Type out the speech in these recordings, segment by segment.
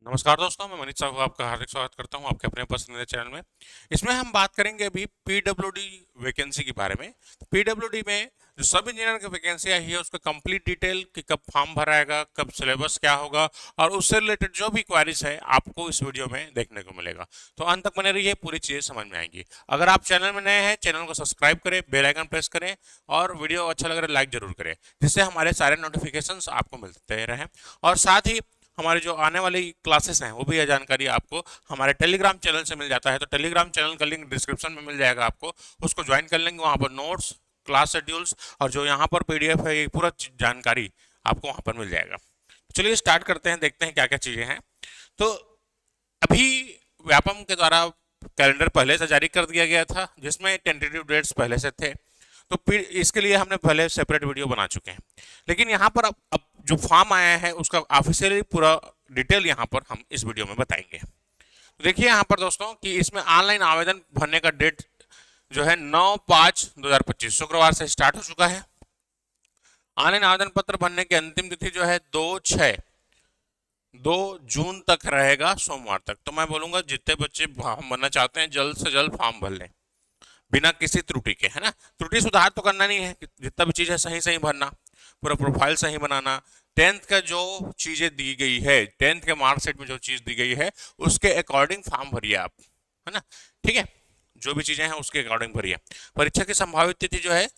नमस्कार दोस्तों, मैं मनीष साहू आपका हार्दिक स्वागत करता हूं आपके अपने पसंदीदा चैनल में। इसमें हम बात करेंगे अभी पीडब्ल्यूडी वैकेंसी के बारे में। पीडब्ल्यूडी में जो सब इंजीनियर की वैकेंसी आई है उसका कंप्लीट डिटेल कि कब फॉर्म भराएगा, कब सिलेबस क्या होगा और उससे रिलेटेड जो भी क्वारीज है आपको इस वीडियो में देखने को मिलेगा। तो अंत तक बने रहिए, पूरी चीज़ें समझ में आएंगी। अगर आप चैनल में नए हैं, चैनल को सब्सक्राइब करें, बेल आइकन प्रेस करें और वीडियो अच्छा लग रहा है लाइक जरूर करें, जिससे हमारे सारे नोटिफिकेशंस आपको मिलते रहें। और साथ ही हमारे जो आने वाली क्लासेस हैं वो भी यह जानकारी आपको हमारे टेलीग्राम चैनल से मिल जाता है। तो टेलीग्राम चैनल का लिंक डिस्क्रिप्शन में मिल जाएगा, आपको उसको ज्वाइन कर लेंगे। वहाँ पर नोट्स, क्लास शेड्यूल्स और जो यहाँ पर पीडीएफ है, ये पूरा जानकारी आपको वहाँ पर मिल जाएगा। चलिए स्टार्ट करते हैं, देखते हैं क्या क्या चीज़ें हैं। तो अभी व्यापम के द्वारा कैलेंडर पहले से जारी कर दिया गया था, जिसमें टेंटेटिव डेट्स पहले से थे। तो फिर इसके लिए हमने पहले सेपरेट वीडियो बना चुके हैं। लेकिन यहाँ पर अब जो फॉर्म आया है उसका ऑफिशियली पूरा डिटेल यहाँ पर हम इस वीडियो में बताएंगे। तो देखिए यहाँ पर दोस्तों कि इसमें ऑनलाइन आवेदन भरने का डेट जो है 9/5/2025 शुक्रवार से स्टार्ट हो चुका है। ऑनलाइन आवेदन पत्र भरने की अंतिम तिथि जो है 2 जून तक रहेगा, सोमवार तक। तो मैं बोलूंगा जितने बच्चे फॉर्म भरना चाहते हैं जल्द से जल्द फॉर्म भर लें, बिना किसी त्रुटि के, है ना। त्रुटि सुधार तो करना नहीं है, जितना भी चीज़ है सही सही भरना, पूरा प्रोफाइल सही बनाना। टेंथ का जो चीज़ें दी गई है, टेंथ के मार्कशीट में जो चीज़ दी गई है उसके अकॉर्डिंग फॉर्म भरिए आप, है ना। ठीक है, जो भी चीज़ें हैं उसके अकॉर्डिंग भरिए। परीक्षा की संभावित तिथि जो है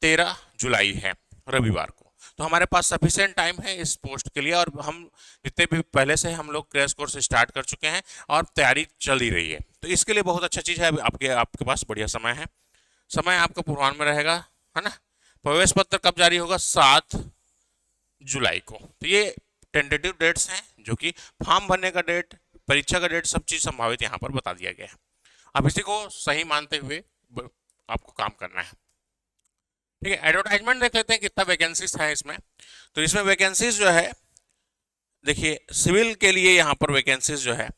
13 जुलाई है, रविवार को। तो हमारे पास सफिशिएंट टाइम है इस पोस्ट के लिए, और हम जितने भी पहले से हम लोग क्रैश कोर्स स्टार्ट कर चुके हैं और तैयारी चल ही रही है। तो इसके लिए बहुत अच्छा चीज़ है, अभी आपके आपके पास बढ़िया समय है। समय आपका पूर्वान्ह में रहेगा, है ना। प्रवेश पत्र कब जारी होगा? 7 जुलाई को। तो ये टेंटेटिव डेट्स हैं, जो कि फॉर्म भरने का डेट, परीक्षा का डेट, सब चीज़ संभावित यहाँ पर बता दिया गया है। अब इसी को सही मानते हुए आपको काम करना है। ठीक है, एडवर्टाइजमेंट देख लेते हैं कितना वैकेंसीज है इसमें। तो इसमें वैकेंसीज जो है, देखिए सिविल के लिए यहाँ पर वैकेंसीज जो है,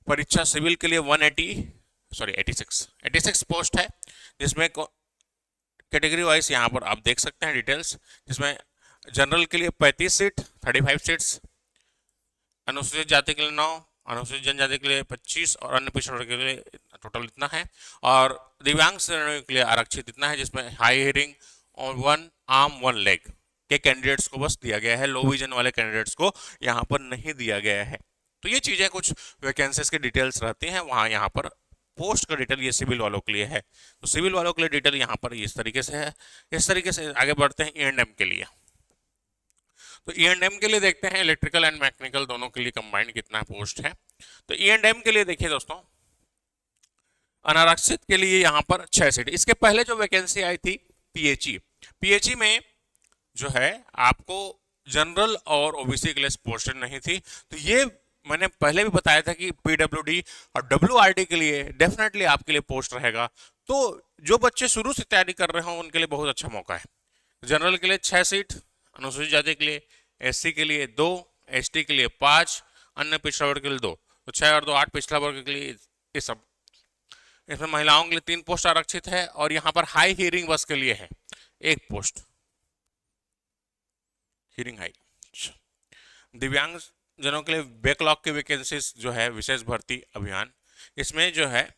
परीक्षा सिविल के लिए 86 पोस्ट है, जिसमें कैटेगरी वाइज यहाँ पर आप देख सकते हैं डिटेल्स। जिसमें जनरल के लिए 35 सीट, 35 सीट्स, अनुसूचित जाति के लिए 9, अनुसूचित जनजाति के लिए 25 और अन्य पिछड़ा वर्ग के लिए टोटल इतना है। और दिव्यांग श्रेणियों के लिए आरक्षित इतना है, जिसमें हाई हियरिंग और 1 आर्म 1 लेग के कैंडिडेट्स को बस दिया गया है, लो विजन वाले कैंडिडेट्स को यहाँ पर नहीं दिया गया है। तो ये चीज़ें कुछ वैकेंसीज की डिटेल्स रहती हैं वहाँ, यहाँ पर पोस्ट का डिटेल ये सिविल वालों के लिए है। तो सिविल वालों के लिए डिटेल यहाँ पर इस तरीके से है। इस तरीके से आगे बढ़ते हैं E&M के लिए। तो E&M के लिए देखते हैं इलेक्ट्रिकल एंड मैकेनिकल दोनों के लिए कंबाइंड कितना पोस्ट है। तो E&M के लिए देखिए दोस्तों, अनारक्षित के लिए यहाँ पर 6 सीट। इसके पहले जो वैकेंसी आई थी पीएचई में जो है आपको जनरल और ओबीसी के लिए पोस्ट नहीं थी। तो ये मैंने पहले भी बताया था कि पीडब्ल्यूडी और डब्ल्यूआरडी के लिए डेफिनेटली आपके लिए पोस्ट रहेगा। तो जो बच्चे शुरू से तैयारी कर रहे हो उनके लिए बहुत अच्छा मौका है। जनरल के लिए 6 सीट, अनुसूचित जाति के लिए, एससी के लिए 2, एसटी के लिए 5, अन्य पिछड़ा वर्ग के लिए 2। तो 6 और 2 8 पिछड़ा वर्ग के लिए ये सब। इसमें महिलाओं के लिए 3 पोस्ट आरक्षित है, और यहाँ पर हाई हियरिंग बस के लिए है 1 पोस्ट, हियरिंग हाई। दिव्यांग जनों के लिए बैकलॉग की वैकेंसीज जो है, विशेष भर्ती अभियान, इसमें जो है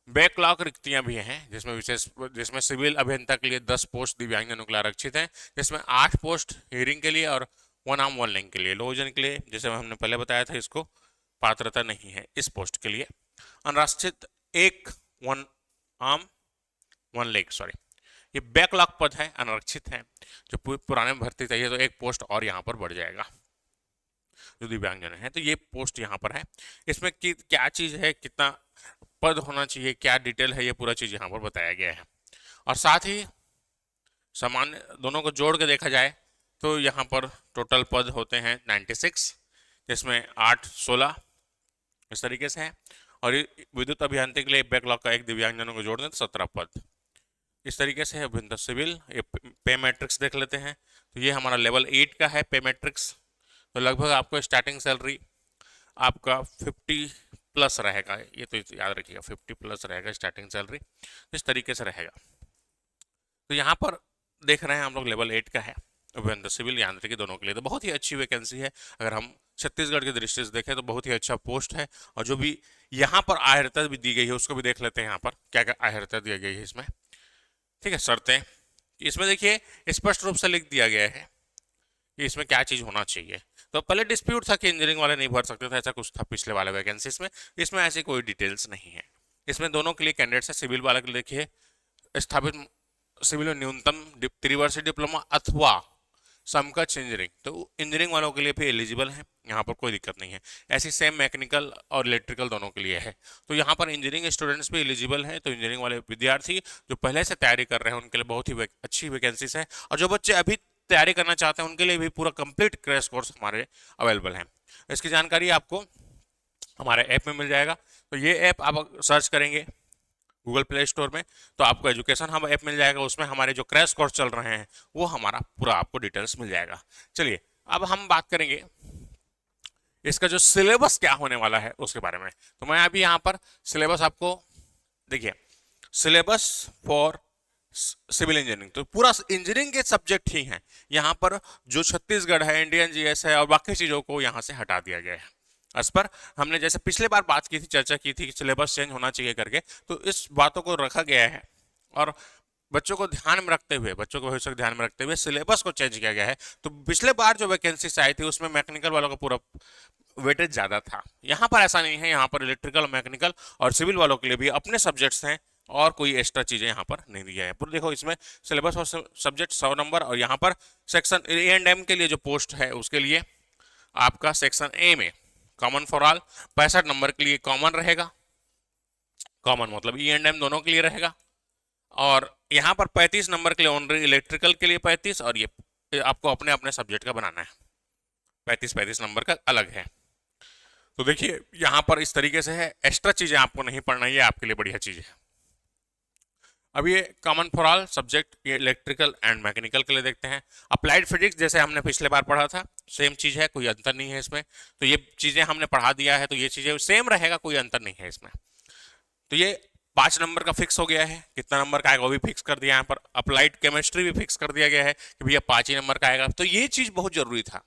बैकलॉग रिक्तियां भी हैं, जिसमें सिविल अभियंता के लिए 10 पोस्ट दिव्यांगजनों के लिए आरक्षित हैं, जिसमें 8 पोस्ट हियरिंग के लिए और 1 आर्म 1 लेग के लिए। लोजन के लिए, जैसे हमने पहले बताया था, इसको पात्रता नहीं है इस पोस्ट के लिए। अनारक्षित 1 आर्म 1 लेग, सॉरी, ये बैकलॉग पद है, अनारक्षित है। जो पुराने भर्ती चाहिए तो 1 पोस्ट और यहाँ पर बढ़ जाएगा जो दिव्यांगजन है। तो ये पोस्ट यहाँ पर है। इसमें क्या चीज़ है, कितना पद होना चाहिए, क्या डिटेल है, ये पूरा चीज़ यहाँ पर बताया गया है। और साथ ही सामान्य दोनों को जोड़ के देखा जाए तो यहाँ पर टोटल पद होते हैं 96, जिसमें 8 16 इस तरीके से है। और विद्युत अभियंत्रिकी के लिए बैकलॉग का 1 दिव्यांगजनों को जोड़ दें तो 17 पद इस तरीके से है। अभियंता सिविल, ये पे मैट्रिक्स देख लेते हैं। तो ये हमारा लेवल 8 का है पे मैट्रिक्स। तो लगभग आपको स्टार्टिंग सैलरी आपका 50 प्लस रहेगा, ये तो याद रखिएगा, 50 प्लस रहेगा स्टार्टिंग सैलरी, इस तरीके से रहेगा। तो यहाँ पर देख रहे हैं हम लोग लेवल 8 का है, अभियंता सिविल यांत्रिकी दोनों के लिए। तो बहुत ही अच्छी वैकेंसी है। अगर हम छत्तीसगढ़ की दृष्टि से देखें तो बहुत ही अच्छा पोस्ट है। और जो भी यहाँ पर अर्हता भी दी गई है उसको भी देख लेते हैं, यहाँ पर क्या क्या अर्हता दी गई है इसमें। ठीक है, शर्तें इसमें देखिए स्पष्ट रूप से लिख दिया गया है कि इसमें क्या चीज़ होना चाहिए। तो पहले डिस्प्यूट था कि इंजीनियरिंग वाले नहीं भर सकते थे, ऐसा कुछ था पिछले वाले वैकेंसीज में। इसमें ऐसी कोई डिटेल्स नहीं है। इसमें दोनों के लिए कैंडिडेट्स है। सिविल वाले के लिए देखिए स्थापित सिविल में न्यूनतम त्रिवर्षीय डिप्लोमा अथवा समकक्ष इंजीनियरिंग, तो इंजीनियरिंग वालों के लिए भी एलिजिबल है, यहाँ पर कोई दिक्कत नहीं है। ऐसी सेम मैकेनिकल और इलेक्ट्रिकल दोनों के लिए है। तो यहाँ पर इंजीनियरिंग स्टूडेंट्स भी एलिजिबल हैं। तो इंजीनियरिंग वाले विद्यार्थी जो पहले से तैयारी कर रहे हैं उनके लिए बहुत ही अच्छी वैकेंसीज है। और जो बच्चे अभी तैयारी करना चाहते हैं उनके लिए भी पूरा कंप्लीट क्रैश कोर्स हमारे अवेलेबल है। इसकी जानकारी आपको हमारे ऐप में मिल जाएगा। तो ये ऐप आप सर्च करेंगे गूगल प्ले स्टोर में तो आपको एजुकेशन हब ऐप मिल जाएगा। उसमें हमारे जो क्रैश कोर्स चल रहे हैं वो हमारा पूरा आपको डिटेल्स मिल जाएगा। चलिए अब हम बात करेंगे इसका जो सिलेबस क्या होने वाला है उसके बारे में। तो मैं अभी यहाँ पर सिलेबस आपको देखिए, सिलेबस फॉर सिविल इंजीनियरिंग, तो पूरा इंजीनियरिंग के सब्जेक्ट ही हैं। यहाँ पर जो छत्तीसगढ़ है, इंडियन जीएस है और बाकी चीज़ों को यहाँ से हटा दिया गया है। इस पर हमने जैसे पिछले बार बात की थी, चर्चा की थी कि सिलेबस चेंज होना चाहिए करके, तो इस बातों को रखा गया है और बच्चों को ध्यान में रखते हुए, बच्चों को भविष्य को ध्यान में रखते हुए सिलेबस को चेंज किया गया है। तो पिछले बार जो वैकेंसीज आई थी उसमें मैकेनिकल वालों का पूरा वेटेज ज़्यादा था। यहाँ पर ऐसा नहीं है। यहाँ पर इलेक्ट्रिकल, मैकेनिकल और सिविल वालों के लिए भी अपने सब्जेक्ट्स हैं और कोई एक्स्ट्रा चीज़ें यहाँ पर नहीं दिया है। पूरा देखो इसमें सिलेबस और सब्जेक्ट 100 नंबर। और यहाँ पर सेक्शन A&M के लिए जो पोस्ट है उसके लिए आपका सेक्शन ए में कॉमन फॉर ऑल 65 नंबर के लिए कॉमन रहेगा। कॉमन मतलब E&M दोनों के लिए रहेगा। और यहाँ पर 35 नंबर के लिए ओनली इलेक्ट्रिकल के लिए 35, और ये आपको अपने अपने सब्जेक्ट का बनाना है। 35 नंबर का अलग है। तो देखिए यहाँ पर इस तरीके से है। एक्स्ट्रा चीज़ें आपको नहीं पढ़ना, ये आपके लिए बढ़िया चीज़ है। अब ये कॉमन फॉर ऑल सब्जेक्ट ये इलेक्ट्रिकल एंड मैकेनिकल के लिए देखते हैं। अप्लाइड फिजिक्स जैसे हमने पिछले बार पढ़ा था सेम चीज़ है, कोई अंतर नहीं है इसमें। तो ये चीज़ें हमने पढ़ा दिया है तो ये चीज़ें सेम रहेगा, कोई अंतर नहीं है इसमें। तो ये 5 नंबर का फिक्स हो गया है। कितना नंबर का आएगा वो भी फिक्स कर दिया। यहाँ पर अप्लाइड केमिस्ट्री भी फिक्स कर दिया गया है कि भैया 5 ही नंबर का आएगा। तो ये चीज़ बहुत जरूरी था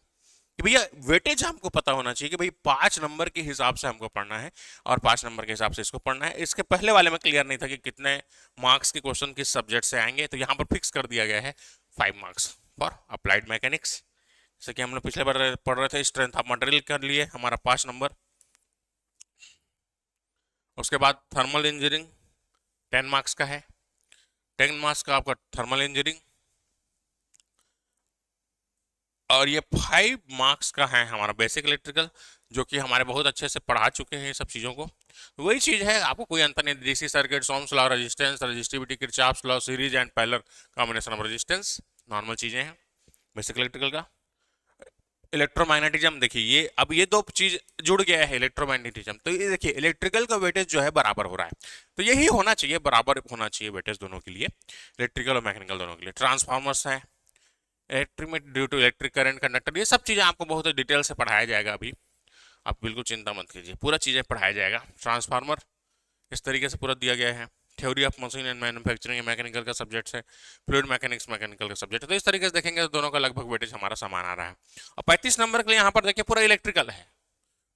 कि भैया वेटेज हमको पता होना चाहिए कि भाई 5 नंबर के हिसाब से हमको पढ़ना है और 5 नंबर के हिसाब से इसको पढ़ना है। इसके पहले वाले में क्लियर नहीं था कि कितने मार्क्स के क्वेश्चन किस सब्जेक्ट से आएंगे। तो यहाँ पर फिक्स कर दिया गया है 5 मार्क्स फॉर अप्लाइड मैकेनिक्स। जैसे कि हम लोग पिछले बार पढ़ रहे थे स्ट्रेंथ ऑफ मटेरियल कर लिए हमारा 5 नंबर। उसके बाद थर्मल इंजीनियरिंग 10 मार्क्स का है। 10 मार्क्स का आपका थर्मल इंजीनियरिंग। और ये 5 मार्क्स का है हमारा बेसिक इलेक्ट्रिकल, जो कि हमारे बहुत अच्छे से पढ़ा चुके हैं ये सब चीज़ों को। वही चीज़ है, आपको कोई अंतर नहीं। DC circuit, Ohm's law, resistance, resistivity, Kirchhoff's law, series and parallel combination of resistance, normal चीज़ें हैं बेसिक इलेक्ट्रिकल का। इलेक्ट्रोमैग्नेटिज्म देखिए ये अब ये दो चीज जुड़ गया है इलेक्ट्रोमैग्नेटिज्म। तो ये देखिए इलेक्ट्रिकल का वेटेज जो है बराबर हो रहा है। तो यही होना चाहिए, बराबर होना चाहिए वेटेज दोनों के लिए, इलेक्ट्रिकल और मैकेनिकल दोनों के लिए। ट्रांसफार्मर्स हैं, इलेक्ट्रिक में due to electric current, conductor, ये सब चीज़ें आपको बहुत डिटेल से पढ़ाया जाएगा। अभी आप बिल्कुल चिंता मत कीजिए, पूरा चीज़ें पढ़ाया जाएगा। ट्रांसफार्मर इस तरीके से पूरा दिया गया है। Theory of machine and manufacturing mechanical का सब्जेक्ट है। फ्लूइड मैकेनिक्स मैकेनिकल का सब्जेक्ट है। तो इस तरीके से देखेंगे तो दोनों का लगभग वेटेज हमारा समान आ रहा है। और 35 नंबर के लिए यहाँ पर देखिए पूरा इलेक्ट्रिकल है,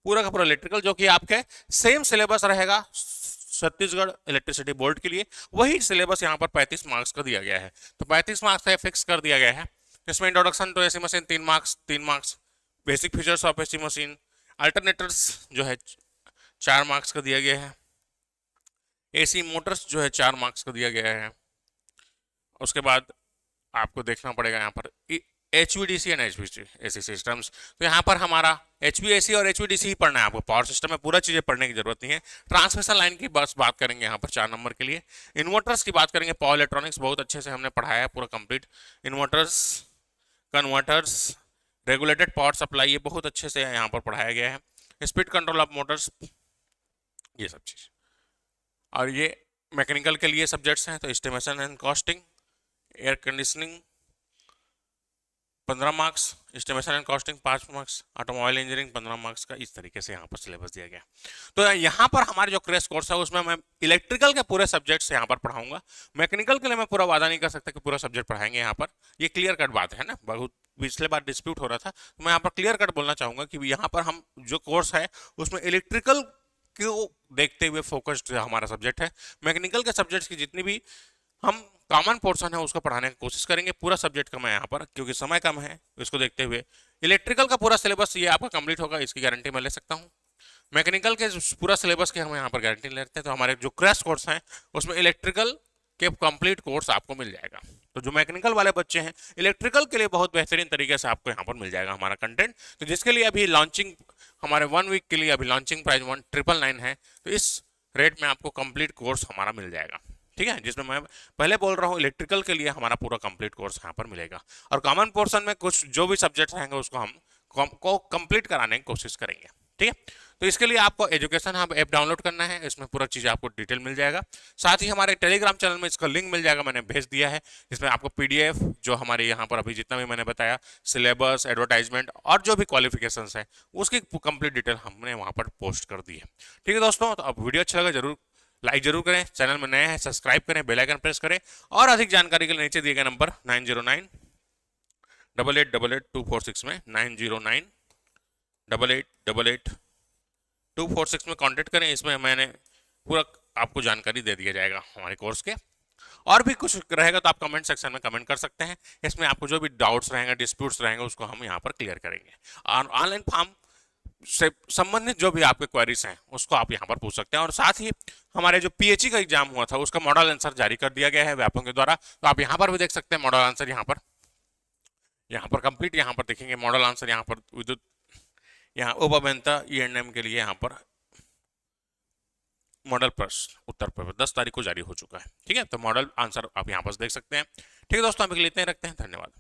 पूरा का पूरा इलेक्ट्रिकल, जो कि आपके सेम सिलेबस रहेगा छत्तीसगढ़ इलेक्ट्रिसिटी बोर्ड के लिए। वही सिलेबस यहाँ पर 35 मार्क्स का दिया गया है। तो 35 मार्क्स का फिक्स कर दिया गया है। इसमें introduction to AC machine 3 marks, basic features of AC machine, alternators जो है 4 मार्क्स का दिया गया है, एसी मोटर्स जो है 4 मार्क्स का दिया गया है। उसके बाद आपको देखना पड़ेगा यहाँ पर HVDC एंड HVAC सिस्टम्स। तो यहाँ पर हमारा HVAC और HVDC ही पढ़ना है आपको। पावर सिस्टम में पूरा चीज़ें पढ़ने की जरूरत नहीं है। ट्रांसमिशन लाइन की बस बात करेंगे यहाँ पर 4 नंबर के लिए। इन्वर्टर्स की बात करेंगे, पावर इलेक्ट्रॉनिक्स बहुत अच्छे से हमने पढ़ाया है पूरा complete. Inverters, converters, regulated power supply, ये बहुत अच्छे से यहाँ पर पढ़ाया गया है। स्पीड कंट्रोल ऑफ मोटर्स, ये सब चीज़। और ये मैकेनिकल के लिए सब्जेक्ट्स हैं। तो estimation and costing, air conditioning 15 marks, estimation and costing 5 marks, automobile engineering 15 marks का, इस तरीके से यहाँ पर सिलेबस दिया गया। तो यहाँ पर हमारे जो क्रैश कोर्स है उसमें मैं इलेक्ट्रिकल के पूरे सब्जेक्ट्स यहाँ पर पढ़ाऊंगा। मैकेनिकल के लिए मैं पूरा वादा नहीं कर सकता कि पूरा सब्जेक्ट पढ़ाएंगे यहाँ पर, ये क्लियर कट बात है ना, बहुत पिछले बार डिस्प्यूट हो रहा था, तो मैं यहाँ पर क्लियर कट बोलना चाहूंगा कि यहाँ पर हम जो कोर्स है उसमें इलेक्ट्रिकल को देखते हुए फोकस्ड हमारा सब्जेक्ट है। मैकेनिकल के सब्जेक्ट्स की जितनी भी हम कॉमन पोर्शन है उसको पढ़ाने की कोशिश करेंगे, पूरा सब्जेक्ट का मैं यहाँ पर, क्योंकि समय कम है इसको देखते हुए। इलेक्ट्रिकल का पूरा सिलेबस ये आपका कंप्लीट होगा, इसकी गारंटी मैं ले सकता हूँ। मैकेनिकल के पूरा सिलेबस की हम यहाँ पर गारंटी लेते हैं, तो हमारे जो क्रैश कोर्स हैं उसमें इलेक्ट्रिकल के कंप्लीट कोर्स आपको मिल जाएगा। तो जो मैकेनिकल वाले बच्चे हैं, इलेक्ट्रिकल के लिए बहुत बेहतरीन तरीके से आपको यहाँ पर मिल जाएगा हमारा कंटेंट। तो जिसके लिए अभी लॉन्चिंग, हमारे 1 वीक के लिए अभी लॉन्चिंग प्राइस 1999 है, तो इस रेट में आपको कंप्लीट कोर्स हमारा मिल जाएगा, ठीक है। जिसमें मैं पहले बोल रहा हूँ इलेक्ट्रिकल के लिए हमारा पूरा कंप्लीट कोर्स यहाँ पर मिलेगा, और कॉमन पोर्शन में कुछ जो भी सब्जेक्ट रहेंगे उसको हम को कंप्लीट कराने की कोशिश करेंगे, ठीक है। तो इसके लिए आपको एजुकेशन हब ऐप डाउनलोड करना है, इसमें पूरा चीज़ आपको डिटेल मिल जाएगा। साथ ही हमारे टेलीग्राम चैनल में इसका लिंक मिल जाएगा, मैंने भेज दिया है, इसमें आपको पीडीएफ जो हमारे यहाँ पर अभी जितना भी मैंने बताया, सिलेबस, एडवर्टाइजमेंट और जो भी क्वालिफिकेशंस है उसकी कंप्लीट डिटेल हमने वहाँ पर पोस्ट कर दी है, ठीक है दोस्तों। तो अब वीडियो अच्छा लगा जरूर लाइक जरूर करें, चैनल में नए हैं सब्सक्राइब करें, बेल आइकन प्रेस करें, और अधिक जानकारी के लिए नीचे दिए गए नंबर 909-8888-246 में 909-8888-246 में कांटेक्ट करें। इसमें मैंने पूरा आपको जानकारी दे दिया जाएगा हमारे कोर्स के। और भी कुछ रहेगा तो आप कमेंट सेक्शन में कमेंट कर सकते हैं, इसमें आपको जो भी डाउट्स रहेंगे, डिस्प्यूट्स रहेंगे, उसको हम यहाँ पर क्लियर करेंगे। और ऑनलाइन फॉर्म से संबंधित जो भी आपके क्वेरीज हैं उसको आप यहाँ पर पूछ सकते हैं। और साथ ही हमारे जो पीएचई का एग्जाम हुआ था उसका मॉडल आंसर जारी कर दिया गया है व्यापकों के द्वारा, तो आप यहाँ पर भी देख सकते हैं मॉडल आंसर, यहाँ पर कंप्लीट यहाँ पर देखेंगे मॉडल आंसर, यहाँ पर विद्युत, यहाँ उपअभियंता ईएनएम के लिए यहाँ पर मॉडल प्रश्न उत्तर पेपर 10 तारीख को जारी हो चुका है, ठीक है। तो मॉडल आंसर आप यहाँ पर देख सकते हैं, ठीक है दोस्तों। अभी के लिए इतने ही रखते हैं, धन्यवाद।